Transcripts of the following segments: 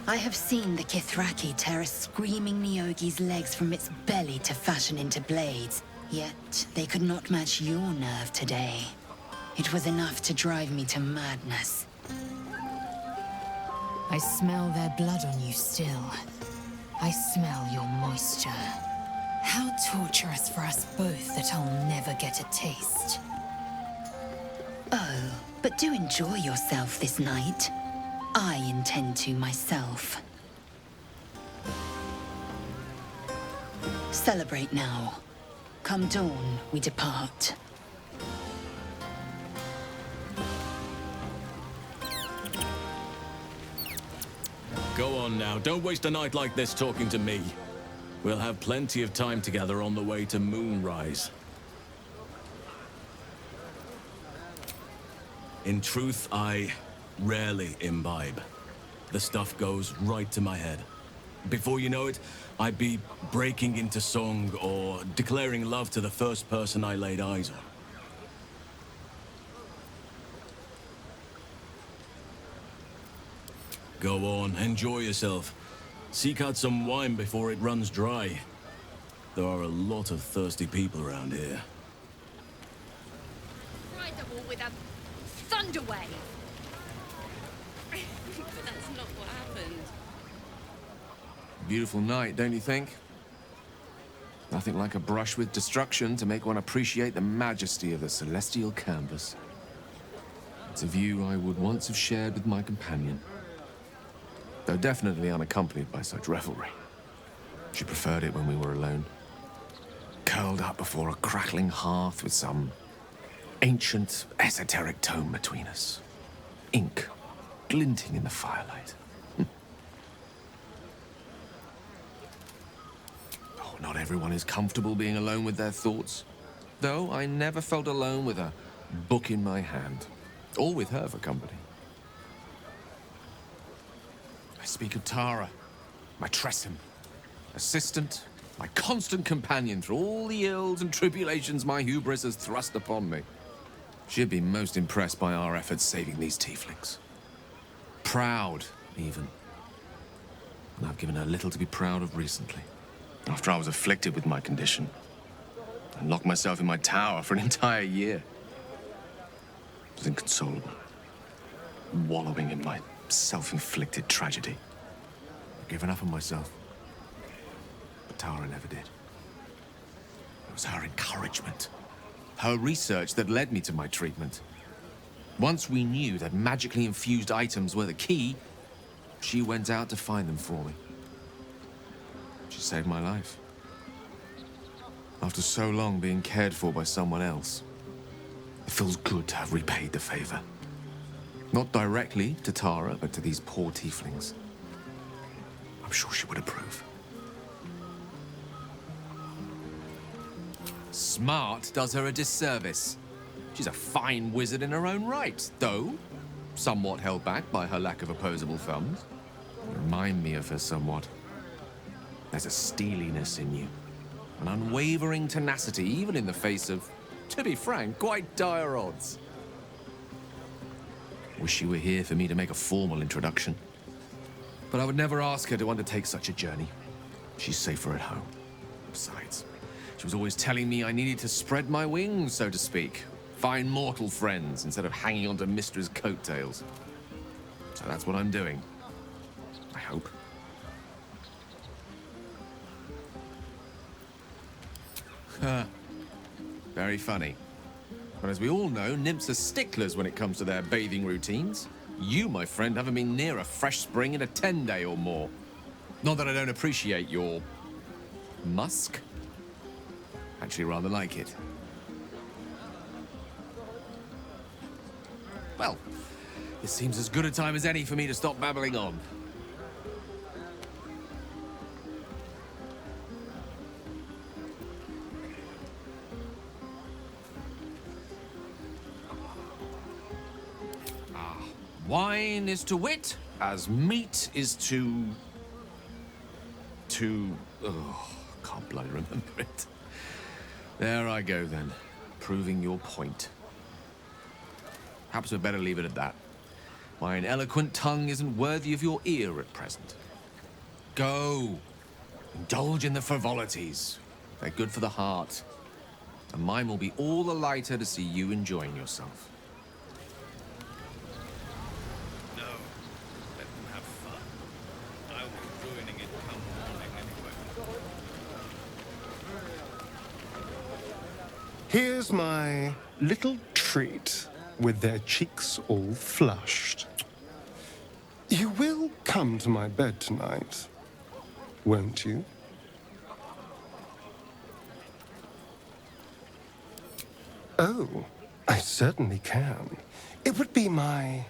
I have seen the Kithraki tear a screaming Nyogi's legs from its belly to fashion into blades, yet they could not match your nerve today. It was enough to drive me to madness. I smell their blood on you still. I smell your moisture. How torturous for us both that I'll never get a taste. Oh, but do enjoy yourself this night. I intend to myself. Celebrate now. Come dawn, we depart. Go on now, don't waste a night like this talking to me. We'll have plenty of time together on the way to Moonrise. In truth, I rarely imbibe. The stuff goes right to my head. Before you know it, I'd be breaking into song or declaring love to the first person I laid eyes on. Go on, enjoy yourself. Seek out some wine before it runs dry. There are a lot of thirsty people around here. Ride the wall with a thunder wave. But that's not what happened. Beautiful night, don't you think? Nothing like a brush with destruction to make one appreciate the majesty of the celestial canvas. It's a view I would once have shared with my companion, though definitely unaccompanied by such revelry. She preferred it when we were alone, curled up before a crackling hearth with some ancient, esoteric tome between us. Ink glinting in the firelight. Oh, not everyone is comfortable being alone with their thoughts, though I never felt alone with a book in my hand, or with her for company. I speak of Tara, my Tressim, assistant, my constant companion through all the ills and tribulations my hubris has thrust upon me. She'd be most impressed by our efforts saving these tieflings. Proud, even. And I've given her little to be proud of recently. After I was afflicted with my condition, and locked myself in my tower for an entire year. I was inconsolable, wallowing in my self-inflicted tragedy. I'd given up on myself. But Tara never did. It was her encouragement, her research that led me to my treatment. Once we knew that magically infused items were the key, she went out to find them for me. She saved my life. After so long being cared for by someone else, it feels good to have repaid the favor. Not directly to Tara, but to these poor tieflings. I'm sure she would approve. Smart does her a disservice. She's a fine wizard in her own right, though somewhat held back by her lack of opposable thumbs. You remind me of her somewhat. There's a steeliness in you, an unwavering tenacity, even in the face of, to be frank, quite dire odds. Wish she were here for me to make a formal introduction. But I would never ask her to undertake such a journey. She's safer at home. Besides, she was always telling me I needed to spread my wings, so to speak. Find mortal friends instead of hanging onto Mistra's coattails. So that's what I'm doing. I hope. Very funny. But as we all know, nymphs are sticklers when it comes to their bathing routines. You, my friend, haven't been near a fresh spring in a 10-day or more. Not that I don't appreciate your musk. Actually, rather like it. Well, this seems as good a time as any for me to stop babbling on. Wine is to wit, as meat is to... Oh, can't bloody remember it. There I go, then. Proving your point. Perhaps we'd better leave it at that. Why an eloquent tongue isn't worthy of your ear at present. Go. Indulge in the frivolities. They're good for the heart. And mine will be all the lighter to see you enjoying yourself. No. Let them have fun. I'll be ruining it come morning anyway. Here's my little treat with their cheeks all flushed. You will come to my bed tonight, won't you? Oh, I certainly can. It would be my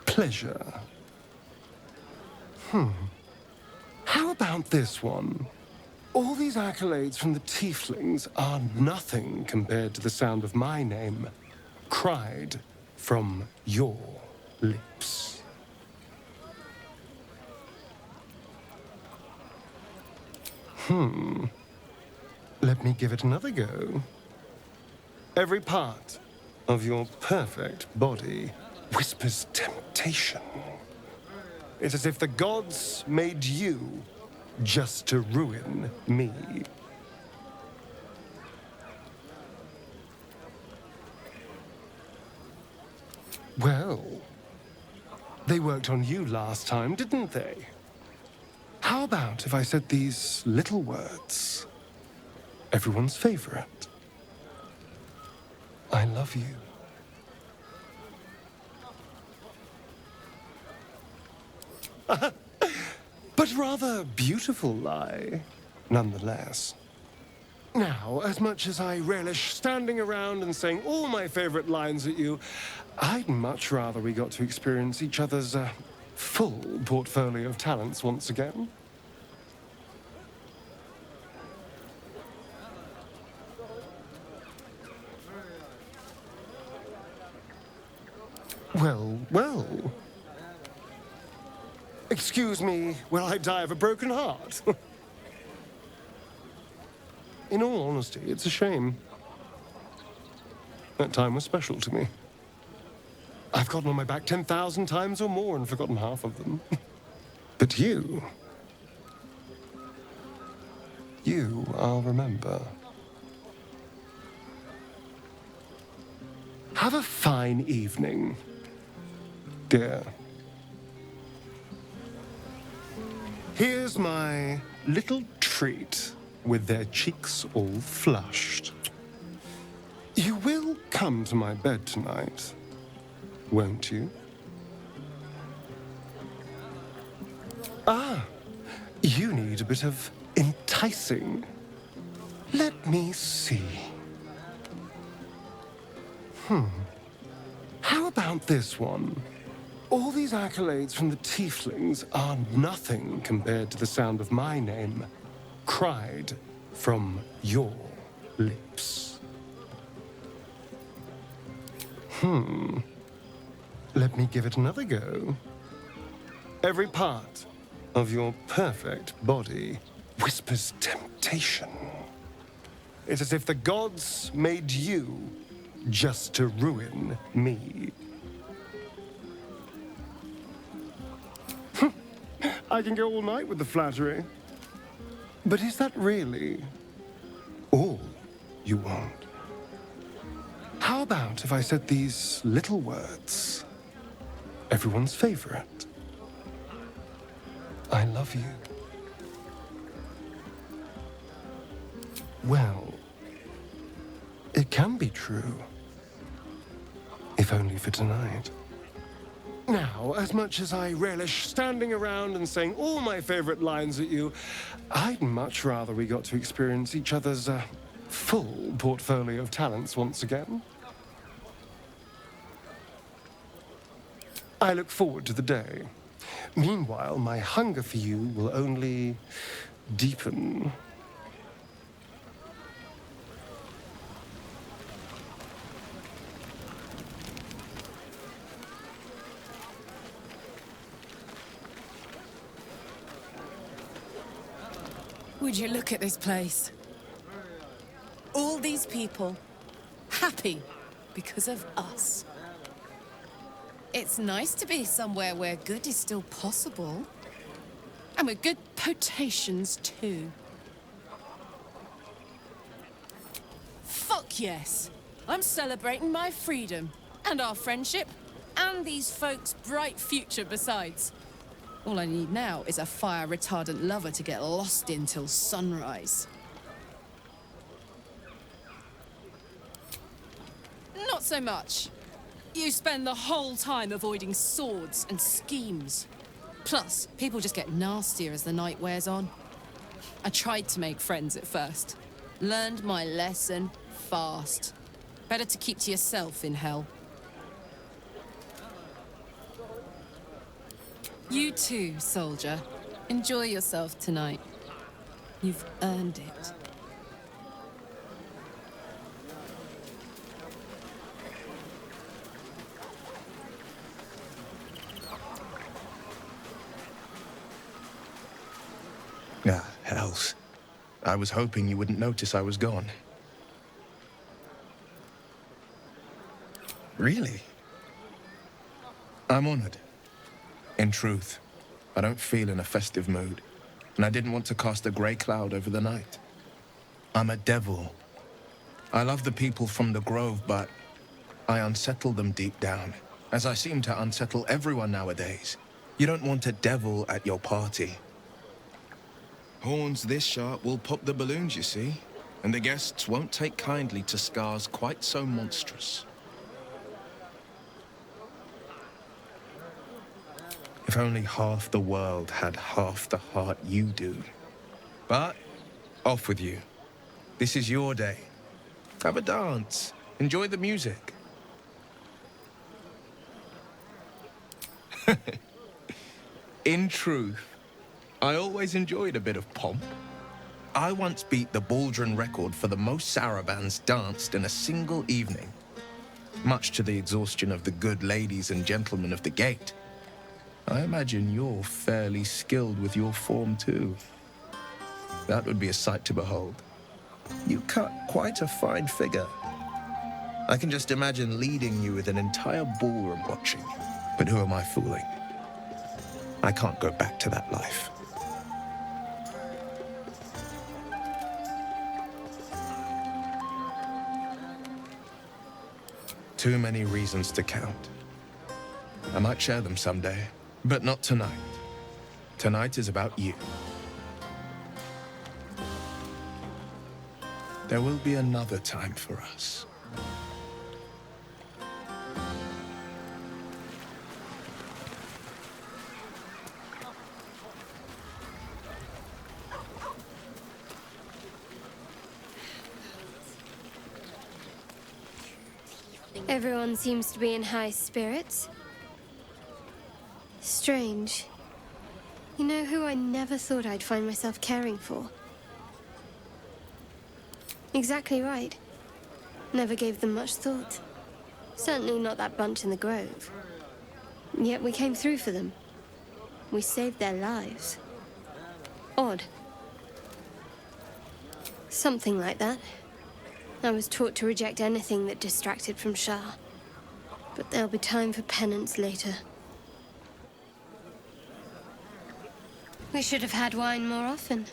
pleasure. How about this one? All these accolades from the tieflings are nothing compared to the sound of my name, cried from your lips. Let me give it another go. Every part of your perfect body whispers temptation. It's as if the gods made you just to ruin me. Well, they worked on you last time, didn't they? How about if I said these little words? Everyone's favorite. I love you. But rather beautiful lie, nonetheless. Now, as much as I relish standing around and saying all my favorite lines at you, I'd much rather we got to experience each other's full portfolio of talents once again. Well, well. Excuse me while I die of a broken heart. In all honesty, it's a shame. That time was special to me. I've gotten on my back 10,000 times or more and forgotten half of them. But you, I'll remember. Have a fine evening, dear. Here's my little treat with their cheeks all flushed. You will come to my bed tonight, won't you? Ah, you need a bit of enticing. Let me see. How about this one? All these accolades from the tieflings are nothing compared to the sound of my name, cried from your lips. Let me give it another go. Every part of your perfect body whispers temptation. It's as if the gods made you just to ruin me. I can go all night with the flattery. But is that really all you want? How about if I said these little words? Everyone's favorite. I love you. Well, it can be true. If only for tonight. Now, as much as I relish standing around and saying all my favorite lines at you, I'd much rather we got to experience each other's full portfolio of talents once again. I look forward to the day. Meanwhile, my hunger for you will only deepen. Would you look at this place? All these people happy because of us. It's nice to be somewhere where good is still possible. And with good potations, too. Fuck yes! I'm celebrating my freedom, and our friendship, and these folks' bright future besides. All I need now is a fire-retardant lover to get lost in till sunrise. Not so much. You spend the whole time avoiding swords and schemes. Plus, people just get nastier as the night wears on. I tried to make friends at first. Learned my lesson fast. Better to keep to yourself in hell. You too, soldier. Enjoy yourself tonight. You've earned it. Ah, hells. I was hoping you wouldn't notice I was gone. Really? I'm honored. In truth, I don't feel in a festive mood, and I didn't want to cast a grey cloud over the night. I'm a devil. I love the people from the Grove, but I unsettle them deep down, as I seem to unsettle everyone nowadays. You don't want a devil at your party. Horns this sharp will pop the balloons, you see, and the guests won't take kindly to scars quite so monstrous. If only half the world had half the heart you do. But, off with you. This is your day. Have a dance. Enjoy the music. In truth, I always enjoyed a bit of pomp. I once beat the Baldron record for the most sarabands danced in a single evening, much to the exhaustion of the good ladies and gentlemen of the gate. I imagine you're fairly skilled with your form, too. That would be a sight to behold. You cut quite a fine figure. I can just imagine leading you with an entire ballroom watching. But who am I fooling? I can't go back to that life. Too many reasons to count. I might share them someday, but not tonight. Tonight is about you. There will be another time for us. Everyone seems to be in high spirits. Strange. You know who I never thought I'd find myself caring for? Exactly right. Never gave them much thought. Certainly not that bunch in the Grove. Yet we came through for them. We saved their lives. Odd. Something like that. I was taught to reject anything that distracted from Shah. But there'll be time for penance later. We should have had wine more often.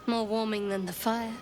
More warming than the fire.